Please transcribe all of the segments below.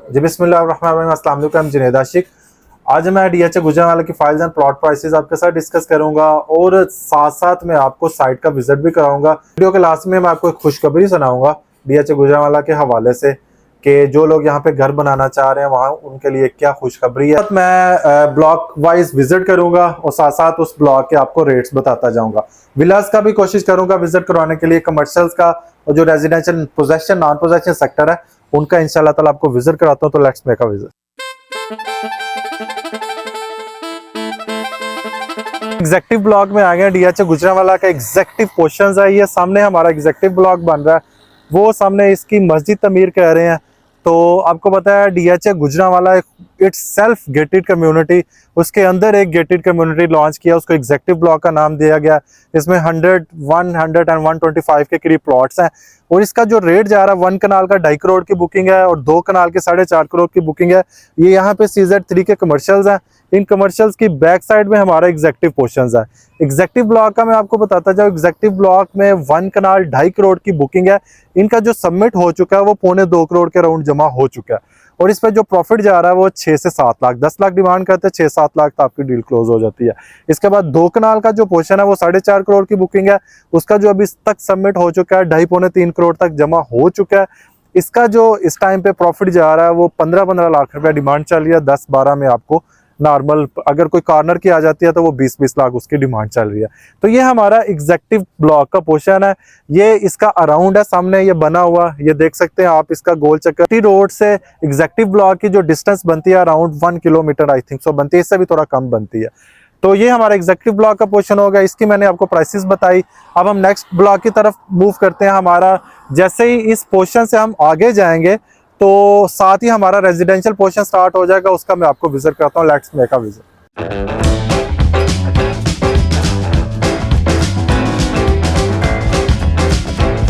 जी बिस्मिल्लाहिर्रहमानिर्रहीम, अस्सलाम वालेकुम। जुनैद आशिक। आज मैं डीएचए गुजरांवाला की फाइल्स एंड प्लॉट प्राइसेस आपके साथ डिस्कस करूंगा और साथ साथ मैं आपको साइट का विजिट भी कराऊंगा। वीडियो के लास्ट में मैं आपको एक खुशखबरी सुनाऊंगा डीएचए गुजरांवाला के हवाले से कि जो लोग यहाँ पे घर बनाना चाह रहे हैं वहाँ उनके लिए क्या खुशखबरी है। मैं ब्लॉक वाइज विजिट करूंगा और साथ साथ उस ब्लॉक के आपको रेट्स बताता जाऊंगा। विलास का भी कोशिश करूंगा विजिट करवाने के लिए, कमर्शियल्स का और जो residential possession non possession sector है उनका इंशाल्लाह ताला आपको विजिट कराता हूं। तो let's make a visit. Executive block में आ गए। डीएचए गुजरांवाला का एग्जेक्टिव पोर्शंस है। ये सामने हमारा एग्जेक्टिव ब्लॉक बन रहा है, वो सामने इसकी मस्जिद तमीर कह रहे हैं। तो आपको पता है DHA Gujranwala it's self gated community, उसके अंदर एक गेटेड कम्युनिटी लॉन्च किया, उसको एग्जेक्टिव ब्लॉक का नाम दिया गया। इसमें 100, 100 एंड 125 के करीब प्लॉट्स हैं और इसका जो रेट जा रहा है 1 कनाल का 2.5 करोड़ की बुकिंग है और 2 कनाल के 4.5 करोड़ की बुकिंग है। ये यहाँ पे CZ3 के कमर्शियल्स हैं। इन कमर्शियल्स की बैक साइड में हमारा एग्जेक्टिव पोर्शंस है। एग्जेक्टिव ब्लॉक का मैं आपको बताता जाऊँ, एग्जेक्टिव ब्लॉक में 1 कनाल 2.5 करोड़ की बुकिंग है। इनका जो सबमिट हो चुका है वो 2.25 करोड़ के राउंड जमा हो चुका है और इस पर जो प्रॉफिट जा रहा है वो 6 से 7 लाख, 10 लाख डिमांड करते हैं, 6-7 लाख तो आपकी डील क्लोज हो जाती है। इसके बाद 2 कनाल का जो पोर्शन है वो 4.5 करोड़ की बुकिंग है। उसका जो अभी तक सबमिट हो चुका है 2.5-3 करोड़ तक जमा हो चुका है। इसका जो इस टाइम पे प्रॉफिट जा रहा है वो 15-15 लाख रुपया डिमांड चल रही है। 10-12 में आपको नॉर्मल अगर कोई कॉर्नर की आ जाती है तो वो 20-20 लाख उसकी डिमांड चल रही है। तो ये हमारा एग्जेक्टिव ब्लॉक का पोर्शन है। ये इसका अराउंड है, सामने ये बना हुआ, ये देख सकते हैं आप। इसका गोल चक्कर रोड से एग्जेक्टिव ब्लॉक की जो डिस्टेंस बनती है around 1 kilometre I think so बनती है, इससे भी थोड़ा कम बनती है। तो ये हमारा एग्जेक्टिव ब्लॉक का पोर्शन होगा। इसकी मैंने आपको प्राइसेस बताई। अब हम नेक्स्ट ब्लॉक की तरफ मूव करते हैं। हमारा जैसे ही इस पोर्शन से हम आगे जाएंगे तो साथ ही हमारा रेजिडेंशियल पोर्शन स्टार्ट हो जाएगा, उसका मैं आपको विजिट करता हूँ। Let's make a visit.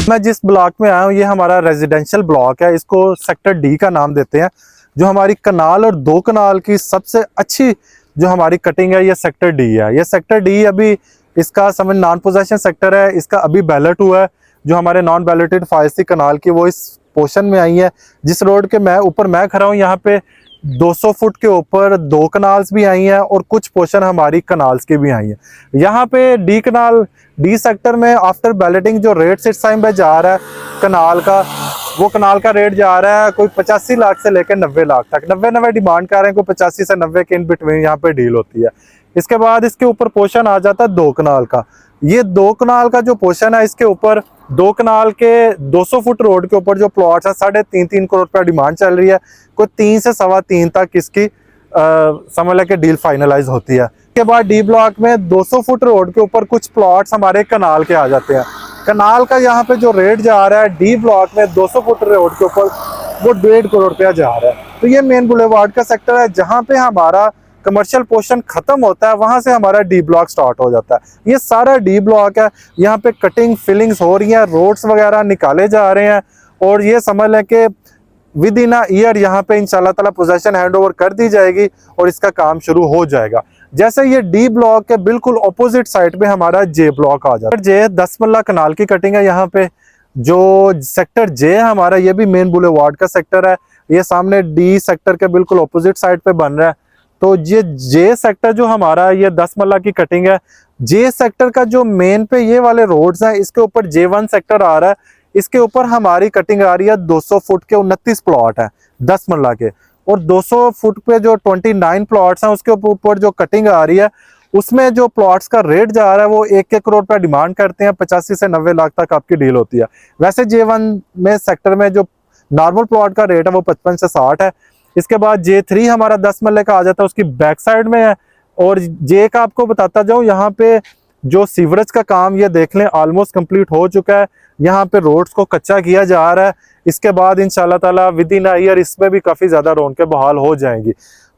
मैं जिस ब्लॉक में आया हूँ ये हमारा रेजिडेंशियल ब्लॉक है, इसको सेक्टर डी का नाम देते हैं। जो हमारी कनाल और 2 कनाल की सबसे अच्छी जो हमारी कटिंग है ये सेक्टर डी है। ये सेक्टर डी अभी इसका समझ नॉन पोजेशन सेक्टर है, इसका अभी बैलेट हुआ है। जो हमारे नॉन बैलेटेड फाइल्स थी कनाल की वो इस पोर्शन में आई है। जिस रोड के मैं खड़ा हूँ यहाँ पे 200 फुट के ऊपर 2 कनाल्स भी आई हैं और कुछ पोर्शन हमारी कनाल्स की भी आई हैं। यहाँ पे डी कनाल डी सेक्टर में आफ्टर बैलेटिंग जो रेट इस टाइम पे जा रहा है कनाल का, वो कनाल का रेट जा रहा है कोई 85 लाख से लेकर 90 लाख तक। 90 डिमांड कर रहे हैं, कोई 85 से 90 के इन बिटवीन यहाँ पे डील होती है। इसके बाद इसके ऊपर पोर्शन आ जाता है 2 कनाल का। ये 2 कनाल का जो पोर्शन है इसके ऊपर 2 कनाल के 200 फुट रोड के ऊपर जो प्लॉट्स है 3.5 करोड़ रुपया डिमांड चल रही है। कोई 3 से 3.25 तक इसकी समझ लेके डील फाइनलाइज होती है। इसके बाद डी ब्लॉक में 200 फुट रोड के ऊपर कुछ प्लॉट्स हमारे कनाल के आ जाते हैं। कनाल का यहाँ पे जो रेट जा रहा है डी ब्लॉक में 200 फुट रोड के ऊपर वो 1.5 करोड़ रुपया जा रहा है। तो ये मेन बुलेवार्ड का सेक्टर है जहाँ पे हमारा कमर्शियल पोर्शन खत्म होता है, वहां से हमारा डी ब्लॉक स्टार्ट हो जाता है। ये सारा डी ब्लॉक है। यहाँ पे कटिंग फिलिंग्स हो रही हैं, रोड्स वगैरह निकाले जा रहे हैं और ये समझ लें कि विद इन अ ईयर यहाँ पे इंशाल्लाह ताला पोजेशन हैंडओवर कर दी जाएगी और इसका काम शुरू हो जाएगा। जैसे ये डी ब्लॉक के बिल्कुल ऑपोजिट साइड पे हमारा जे ब्लॉक आ जाता है। जे 10 मल्ला कनाल की कटिंग है। यहाँ पे जो सेक्टर जे हमारा ये भी मेन बुलेवार्ड का सेक्टर है। ये सामने डी सेक्टर के बिल्कुल ऑपोजिट साइड पे बन रहा है। तो ये जे सेक्टर जो हमारा ये 10 मल्ला की कटिंग है। जे सेक्टर का जो मेन पे ये वाले रोड्स हैं इसके ऊपर J1 सेक्टर आ रहा है। इसके ऊपर हमारी कटिंग आ रही है 200 फुट के 29 प्लॉट है 10 मल्ला के, और 200 फुट पे जो 29 प्लॉट्स हैं उसके ऊपर जो कटिंग आ रही है उसमें जो प्लॉट्स का रेट जा रहा है वो 1-1 करोड़ रुपया डिमांड करते हैं। 85 से 90 लाख तक आपकी डील होती है। वैसे J1 में सेक्टर में जो नॉर्मल प्लॉट का रेट है वो 55 से 60 है। इसके बाद J3 हमारा 10 मल्ले का आ जाता है, उसकी बैक साइड में है। और जे का आपको बताता जाऊं, यहाँ पे जो सीवरेज का काम ये देख लें ऑलमोस्ट कंप्लीट हो चुका है। यहाँ पे रोड्स को कच्चा किया जा रहा है। इसके बाद इंशाल्लाह ताला विद इन अ ईयर इसमें भी काफी ज्यादा रौनकें बहाल हो जाएंगी।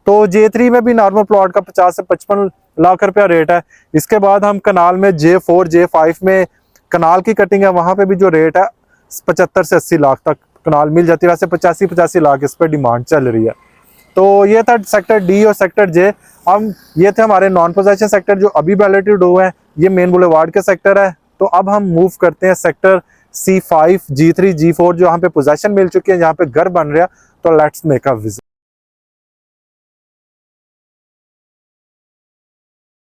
तो J3 में भी नॉर्मल प्लॉट का 50 से 55 लाख रुपया रेट है। इसके बाद हम कनाल में J4 J5 में कनाल की कटिंग है, वहां पे भी जो रेट है 75 से 80 लाख तक कनाल मिल जाती है। वैसे 85 लाख इस पर डिमांड चल रही है। तो ये था सेक्टर डी और सेक्टर जे। हम ये थे हमारे नॉन पोजेशन सेक्टर जो अभी बैलेटेड हुए हैं। ये मेन बुलेवार्ड के सेक्टर है। तो अब हम मूव करते हैं सेक्टर C5 G3 G4 जो यहाँ पे पोजेशन मिल चुकी है, यहाँ पे घर बन रहा है, तो let's make a visit.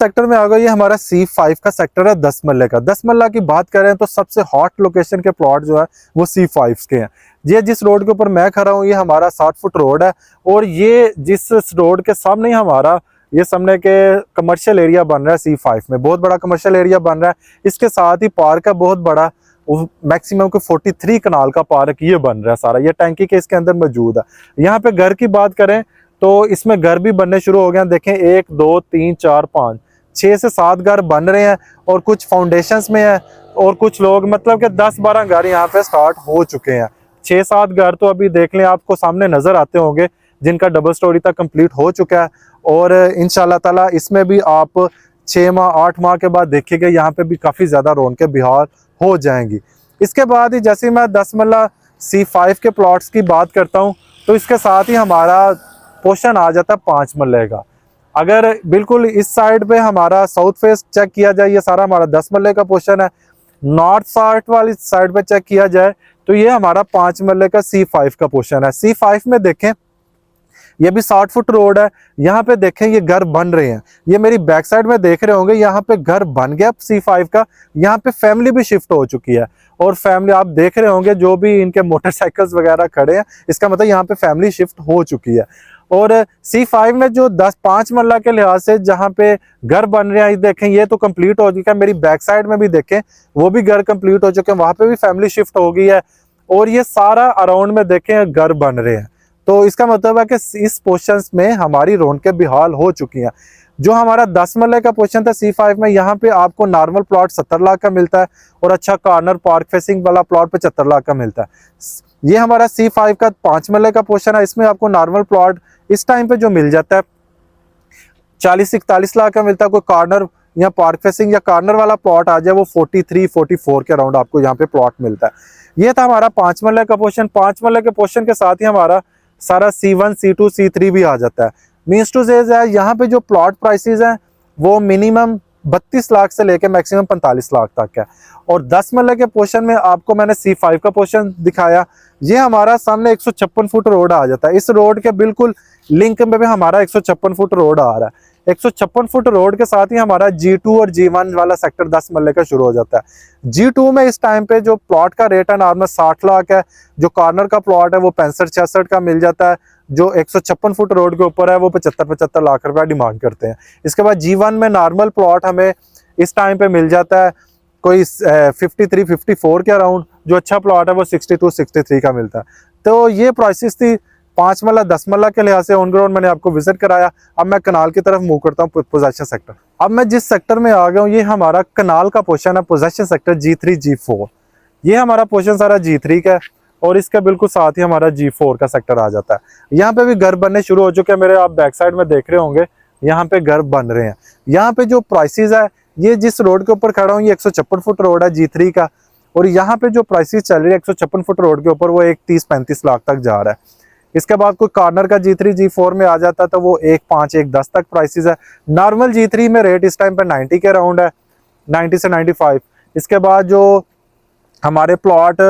Sector में आ गया, ये हमारा C5 का सेक्टर है 10 मरले का। 10 मरला की बात करें तो सबसे हॉट लोकेशन के प्लॉट जो है वो C5 के हैं। ये जिस रोड के ऊपर मैं खड़ा हूँ ये हमारा 60 फुट रोड है, और ये जिस रोड के सामने ही हमारा ये सामने के कमर्शियल एरिया बन रहा है C5 में, बहुत बड़ा कमर्शियल एरिया बन रहा है। इसके साथ ही पार्क है बहुत बड़ा, मैक्सिमम के 43 कनाल का पार्क ये बन रहा है सारा, ये टैंकी के इसके अंदर मौजूद है। यहाँ पे घर की बात करें तो इसमें घर भी बनने शुरू हो गए हैं। देखें 1 2 3 4 5 6 से 7 घर बन रहे हैं, और कुछ फाउंडेशंस में है, और कुछ लोग मतलब कि 10-12 घर यहाँ पे स्टार्ट हो चुके हैं। 6-7 घर तो अभी देख लें आपको सामने नजर आते होंगे जिनका डबल स्टोरी तक कंप्लीट हो चुका है, और इंशाल्लाह ताला इसमें भी आप 6 माह 8 माह के बाद देखेंगे यहाँ पे भी काफ़ी ज़्यादा रौनकें बिहार हो जाएंगी। इसके बाद ही जैसे मैं 10 मरला C5 के प्लॉट्स की बात करता हूँ तो इसके साथ ही हमारा पोर्शन आ जाता है 5 मरले का। अगर बिल्कुल इस साइड पे हमारा साउथ फेस चेक किया जाए, ये सारा हमारा 10 मरले का पोर्शन है। नॉर्थ साइड वाली साइड पे चेक किया जाए तो ये हमारा 5 मरले का C5 का पोर्शन है। C5 में देखें ये भी 60 फुट रोड है। यहाँ पे देखें ये घर बन रहे हैं, ये मेरी बैक साइड में देख रहे होंगे, यहाँ पे घर बन गया C5 का। यहाँ पे फैमिली भी शिफ्ट हो चुकी है, और फैमिली आप देख रहे होंगे जो भी इनके मोटरसाइकिल्स वगैरह खड़े हैं, इसका मतलब यहाँ पे फैमिली शिफ्ट हो चुकी है। और C5 में जो 5 मरला के लिहाज से जहाँ पे घर बन रहे हैं, देखें ये तो कंप्लीट हो चुका है। मेरी बैक साइड में भी देखें वो भी घर कंप्लीट हो चुके हैं, वहां पे भी फैमिली शिफ्ट हो गई है, और ये सारा अराउंड में देखें घर बन रहे हैं। तो इसका मतलब है कि इस पोर्शन में हमारी रौनकें बेहाल हो चुकी हैं। जो हमारा 10 मरले का पोर्शन था C5 में, यहाँ पे आपको नॉर्मल प्लॉट 70 लाख का मिलता है, और अच्छा कॉर्नर पार्क फेसिंग वाला प्लॉट 75 लाख का मिलता है। ये हमारा C5 का 5 मरले का पोर्शन है, इसमें आपको नॉर्मल प्लॉट इस टाइम पे जो मिल जाता है 40-41 लाख का मिलता है। कोई कॉर्नर या पार्क फेसिंग या कॉर्नर वाला प्लॉट आ जाए वो 43-44 के अराउंड आपको यहाँ पे प्लॉट मिलता है। ये था हमारा 5 मरले का पोर्शन। 5 मरले के पोर्शन के साथ ही हमारा सारा C1 C2 C3 भी आ जाता है। मीन्स टू से है यहाँ पे जो प्लॉट प्राइसेस हैं वो मिनिमम 32 लाख से लेके मैक्सिमम 45 लाख तक है। और 10 मरले के पोर्शन में आपको मैंने C5 का पोर्शन दिखाया, ये हमारा सामने 156 फुट रोड आ जाता है। इस रोड के बिल्कुल लिंक में भी हमारा 156 फुट रोड आ रहा है। 156 फुट रोड के साथ ही हमारा G2 और G1 वाला सेक्टर 10 मरले का शुरू हो जाता है। G2 में इस टाइम पे जो प्लॉट का रेट है नॉर्मल 60 लाख है, जो कॉर्नर का प्लॉट है वो 65-66 का मिल जाता है, जो 156 फुट रोड के ऊपर है वो 75-75 लाख रुपया डिमांड करते हैं। इसके बाद G1 में नॉर्मल प्लॉट हमें इस टाइम पे मिल जाता है कोई 53-54 के अराउंड, जो अच्छा प्लॉट है वो 62-63 का मिलता है। तो ये प्राइसेस थी 5 मरला 10 मरला के लिहाज से ऑन ग्राउंड मैंने आपको विजिट कराया। अब मैं कनाल की तरफ मूव करता हूँ, पोजेशन सेक्टर। अब मैं जिस सेक्टर में आ गया हूँ ये हमारा कनाल का पोर्शन है, पोजेशन सेक्टर G3 G4। ये हमारा पोर्शन सारा G3 का है, और इसके बिल्कुल साथ ही हमारा G4 का सेक्टर आ जाता है। यहाँ पे भी घर बनने शुरू हो चुके हैं मेरे, आप बैक साइड में देख रहे होंगे यहाँ पे घर बन रहे हैं। यहाँ पे जो प्राइसेस है, ये जिस रोड के ऊपर खड़ा हूँ ये 156 फुट रोड है G3 का, और यहाँ पे जो प्राइसेस चल रही है 156 फुट रोड के ऊपर वो 30-35 लाख तक जा रहा है। इसके बाद कोई कॉर्नर का G3 G4 में आ जाता है तो वो 1.5-1.10 तक प्राइसेस है। नॉर्मल G3 में रेट इस टाइम पे 90 के अराउंड है, 90 से 95। इसके बाद जो हमारे प्लॉट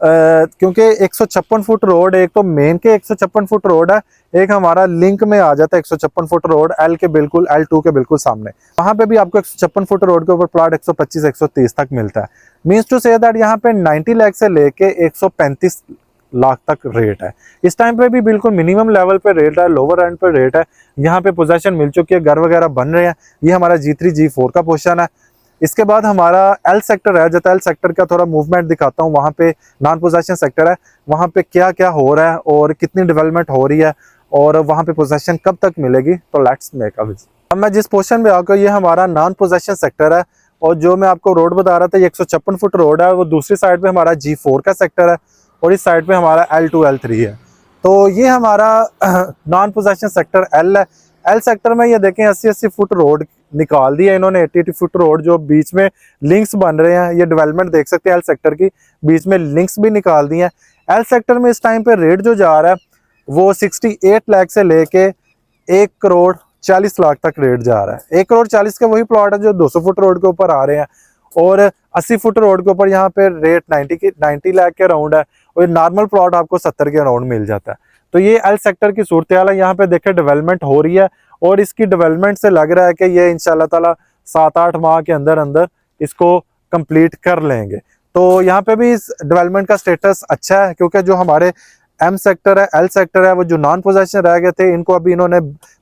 क्योंकि 156 फुट रोड, एक तो मेन के 156 फुट रोड है, एक हमारा लिंक में आ जाता है 156 फुट रोड L के बिल्कुल L2 के बिल्कुल सामने, वहां पे भी आपको 156 फुट रोड के ऊपर प्लॉट 125-130 तक मिलता है। मीन्स टू से दैट यहाँ पे 90 लाख से लेके 135 लाख तक रेट है। इस टाइम पे भी बिल्कुल मिनिमम लेवल पे रेट है, लोअर एंड पे रेट है। यहाँ पे पोजेशन मिल चुकी है, घर वगैरह बन रहे हैं। ये हमारा G3 G4 का पोर्शन है। इसके बाद हमारा L सेक्टर रह जाता है। L सेक्टर का थोड़ा मूवमेंट दिखाता हूँ। वहाँ पे नॉन पोजेशन सेक्टर है, वहाँ पे क्या क्या हो रहा है और कितनी डेवलपमेंट हो रही है और वहाँ पे पोजेशन कब तक मिलेगी। तो लेट्स मेक अ विजिट। अब मैं जिस पोर्शन में आकर, ये हमारा नॉन पोजेशन सेक्टर है, और जो मैं आपको रोड बता रहा था ये 156 फुट रोड है, वो दूसरी साइड पे हमारा G4 का सेक्टर है, और इस साइड पे हमारा L2 L3 है। तो ये हमारा नॉन पोजेशन सेक्टर L है। L सेक्टर में ये देखें 80-80 फुट रोड निकाल दी है इन्होंने, 80-80 फुट रोड जो बीच में लिंक्स बन रहे हैं। ये डेवलपमेंट देख सकते हैं L सेक्टर की, बीच में लिंक्स भी निकाल दी हैं। L सेक्टर में इस टाइम पे रेट जो जा रहा है वो 68 लाख से लेके 1 करोड़ 40 लाख तक रेट जा रहा है। 1 करोड़ 40 के वही प्लॉट है जो 200 फुट रोड के ऊपर आ रहे हैं, और 80 फुट रोड के ऊपर यहाँ पे रेट 90 लाख के अराउंड है, और नॉर्मल प्लॉट आपको 70 के अराउंड मिल जाता है। तो ये एल सेक्टर की सूरत हाल है। यहाँ पे देखे डेवलपमेंट हो रही है और इसकी डेवलपमेंट से लग रहा है कि ये इंशाल्लाह ताला 7-8 माह के अंदर अंदर इसको कंप्लीट कर लेंगे। तो यहाँ पे भी इस डेवलपमेंट का स्टेटस अच्छा है, क्योंकि जो हमारे एम सेक्टर है, एल सेक्टर है, वो जो नॉन पोजेशन रह गए थे, इनको अभी इन्होंने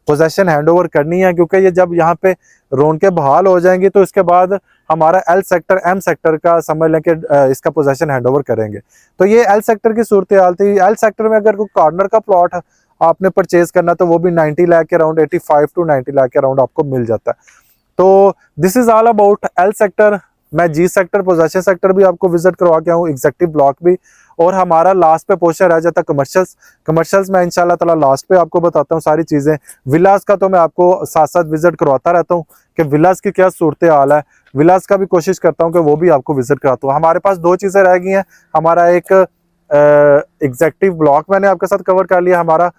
पोजेशन हैंड ओवर करनी है, क्योंकि ये जब यहाँ पे रौनकें बहाल हो जाएंगी तो इसके बाद हमारा एल सेक्टर एम सेक्टर का समझ लें कि इसका पोजेशन हैंड ओवर करेंगे। तो ये एल सेक्टर की सूरत हाल थी। एल सेक्टर में अगर कोई कॉर्नर का प्लॉट आपने परचेज करना तो वो भी 90 लाख के अराउंड, 85 to 90 लाख के अराउंड आपको मिल जाता है। तो this is all about L sector. मैं जी सेक्टर, पोजेशन सेक्टर भी आपको विजिट करवा के आऊँ, एग्जेक्टिव ब्लॉक भी, और हमारा लास्ट पे पोर्शन रह जाता है कमर्शियल्स। कमर्शियल्स में इंशाल्लाह ताला लास्ट पे आपको बताता हूँ सारी चीजें। विलास का तो मैं आपको साथ साथ विजिट करवाता रहता हूँ कि विलास की क्या सूरत हाल है। विलास का भी कोशिश करता हूँ कि वो भी आपको विजिट कराता हूँ। हमारे पास 2 चीजें रह गई हैं। हमारा एक एग्जेक्टिव ब्लॉक मैंने आपके साथ कवर कर लिया, हमारा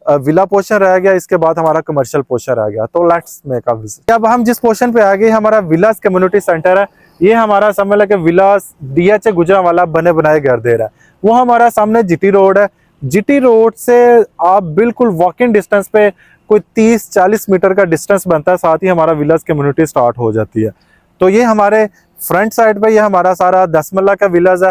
विला पोर्शन रह गया, इसके बाद हमारा कमर्शियल पोर्शन रह गया। तो लेट्स मेक अ विजिट। अब हम जिस पोर्शन पे आ गए, हमारा विलास कम्युनिटी सेंटर है। ये हमारा समझ लें कि विलास डीएच गुजरांवाला बने बनाए घर दे रहा है। वो हमारा सामने जीटी रोड है। जीटी रोड से आप बिल्कुल वॉकिंग डिस्टेंस पे कोई 30-40 मीटर का डिस्टेंस बनता है, साथ ही हमारा विलास कम्युनिटी स्टार्ट हो जाती है। तो ये हमारे फ्रंट साइड पे ये हमारा सारा 10 मल्ला का विलाज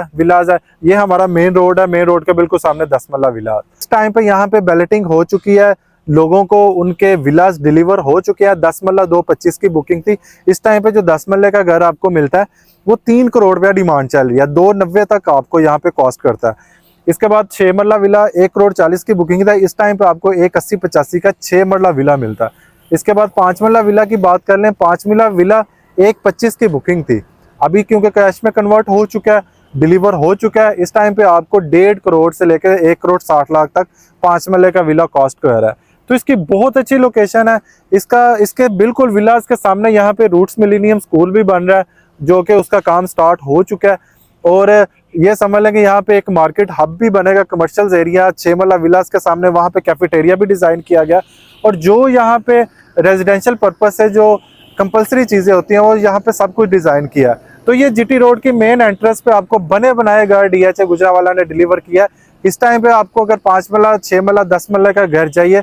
है। ये हमारा मेन रोड है, मेन रोड के बिल्कुल सामने 10 मल्ला विलाज। इस टाइम पे यहाँ पे बैलेटिंग हो चुकी है, लोगों को उनके विलाज डिलीवर हो चुके हैं। 10 मल्ला 225 की बुकिंग थी। इस टाइम पे जो 10 मल्ले का घर आपको मिलता है वो 3 करोड़ रुपया डिमांड चल रही है, 290 तक आपको यहाँ पे कॉस्ट करता है। इसके बाद 6 मरला विला 1 करोड़ 40 की बुकिंग था। इस टाइम पे आपको 180-85 का 6 मरला विला मिलता है। इसके बाद 5 मरला विला की बात कर लें, 5 मरला विला 125 की बुकिंग थी, अभी क्योंकि कैश में कन्वर्ट हो चुका है, डिलीवर हो चुका है। इस टाइम पे आपको 1.5 करोड़ से लेकर 1 करोड़ 60 लाख तक 5 मरले का विला कॉस्ट कर रहा है। तो इसकी बहुत अच्छी लोकेशन है। इसके बिल्कुल विलास के सामने यहाँ पे रूट्स मिलेनियम स्कूल भी बन रहा है, जो कि उसका काम स्टार्ट हो चुका है। और ये समझ लें कि यहाँ पे एक मार्केट हब भी बनेगा, कमर्शियल एरिया 6 मरला विलास के सामने, वहाँ पे कैफेटेरिया भी डिजाइन किया गया। और जो यहाँ पे रेजिडेंशियल पर्पस से जो कंपलसरी चीजें होती हैं वो यहाँ पे सब कुछ डिजाइन किया। तो ये जीटी रोड की मेन एंट्रेंस पे आपको बने बनाए घर डीएच गुजरांवाला ने डिलीवर किया। इस टाइम पे आपको अगर 5 मरला, 6 मरला, 10 मरला का घर चाहिए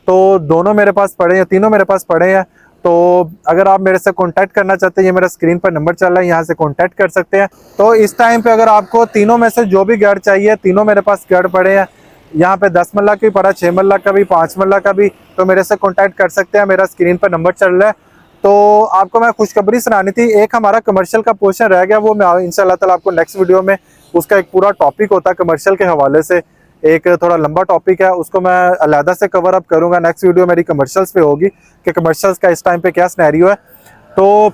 तो दोनों मेरे पास पड़े हैं, तीनों मेरे पास पड़े हैं। तो अगर आप मेरे से कांटेक्ट करना चाहते हैं, ये मेरा स्क्रीन पर नंबर चल रहा है, यहाँ से कांटेक्ट कर सकते हैं। तो इस टाइम पे अगर आपको तीनों में से जो भी घर चाहिए, तीनों मेरे पास घर पड़े हैं। यहाँ पे 10 मरला की पड़ा, 6 मरला का भी, 5 मरला का भी, तो मेरे से कांटेक्ट कर सकते हैं। मेरा स्क्रीन पर नंबर चल रहा है। तो आपको मैं खुशखबरी सुनानी थी, एक हमारा कमर्शियल का पोर्शन रह गया, वो मैं इंशाल्लाह ताला आपको नेक्स्ट वीडियो में, उसका एक पूरा टॉपिक होता है कमर्शियल के हवाले से, एक थोड़ा लंबा टॉपिक है, उसको मैं अलहदा से कवर अप करूंगा। नेक्स्ट वीडियो मेरी कमर्शियल्स पे होगी कि कमर्शियल्स का इस टाइम पे क्या सिनेरियो है। तो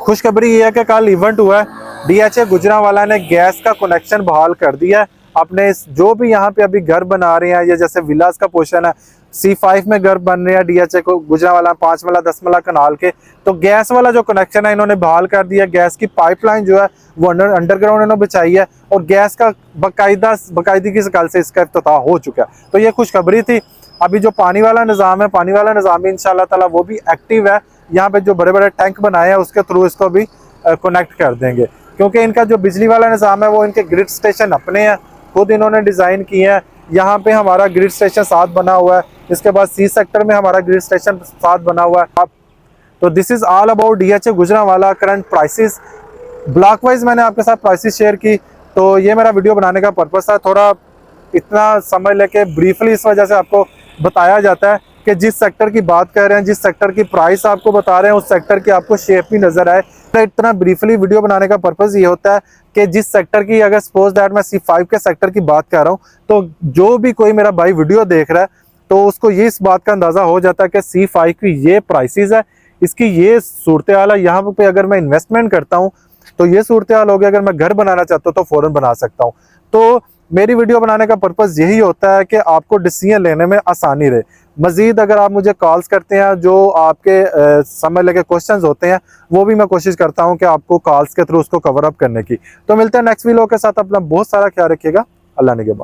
खुशखबरी ये है कि कल इवेंट हुआ है, डीएचए गुजरांवाला ने गैस का कनेक्शन बहाल कर दिया है। अपने जो भी यहाँ पे अभी घर बना रहे हैं, ये जैसे विलास का पोर्शन है, C5 में घर बन रहे हैं डीएचए को गुजरांवाला 5 मरला 10 मरला कनाल के, तो गैस वाला जो कनेक्शन है इन्होंने बहाल कर दिया। गैस की पाइपलाइन जो है वो अंडरग्राउंड इन्होंने बिछाई है और गैस का बाकायदगी से कल से इसका इफ्तिताह हो चुका है। तो ये खुशखबरी थी। अभी जो पानी वाला निज़ाम है, पानी वाला निज़ाम भी इंशाल्लाह ताला वो भी एक्टिव है। यहाँ पे जो बड़े बड़े टैंक बनाए हैं उसके थ्रू इसको भी कनेक्ट कर देंगे, क्योंकि इनका जो बिजली वाला निज़ाम है वो इनके ग्रिड स्टेशन अपने हैं, खुद इन्होंने डिज़ाइन किए हैं। यहाँ पे हमारा ग्रिड स्टेशन 7 बना हुआ है, इसके बाद सी सेक्टर में हमारा ग्रिड स्टेशन 7 बना हुआ है। तो this is all about DHA Gujranwala current prices. Block wise मैंने आपके साथ प्राइसेस शेयर की। तो ये मेरा वीडियो बनाने का पर्पस था, थोड़ा इतना समझ लेके ब्रीफली इस वजह से आपको बताया जाता है कि जिस सेक्टर की बात कर रहे हैं, जिस सेक्टर की प्राइस आपको बता रहे हैं, उस सेक्टर की आपको शेप भी नजर आए। तो इतना ब्रीफली वीडियो बनाने का पर्पस ये होता है कि जिस सेक्टर की, अगर सपोज दैट मैं C5 के सेक्टर की बात कर रहा हूँ, तो जो भी कोई मेरा भाई वीडियो देख रहा है तो उसको ये इस बात का अंदाजा हो जाता है कि C5 की ये प्राइसेस है, इसकी ये सूरत हाल है। यहाँ पे अगर मैं इन्वेस्टमेंट करता हूँ तो ये सूरत हाल हो गया, अगर मैं घर बनाना चाहता हूँ तो फौरन बना सकता हूँ। तो मेरी वीडियो बनाने का पर्पस यही होता है कि आपको डिसीजन लेने में आसानी रहे। मजीद अगर आप मुझे कॉल्स करते हैं, जो आपके समझ लगे क्वेश्चंस होते हैं, वो भी मैं कोशिश करता हूं कि आपको कॉल्स के थ्रू उसको कवर अप करने की। तो मिलते हैं नेक्स्ट वीडियो के साथ। अपना बहुत सारा ख्याल रखिएगा। अल्लाह निगहबान।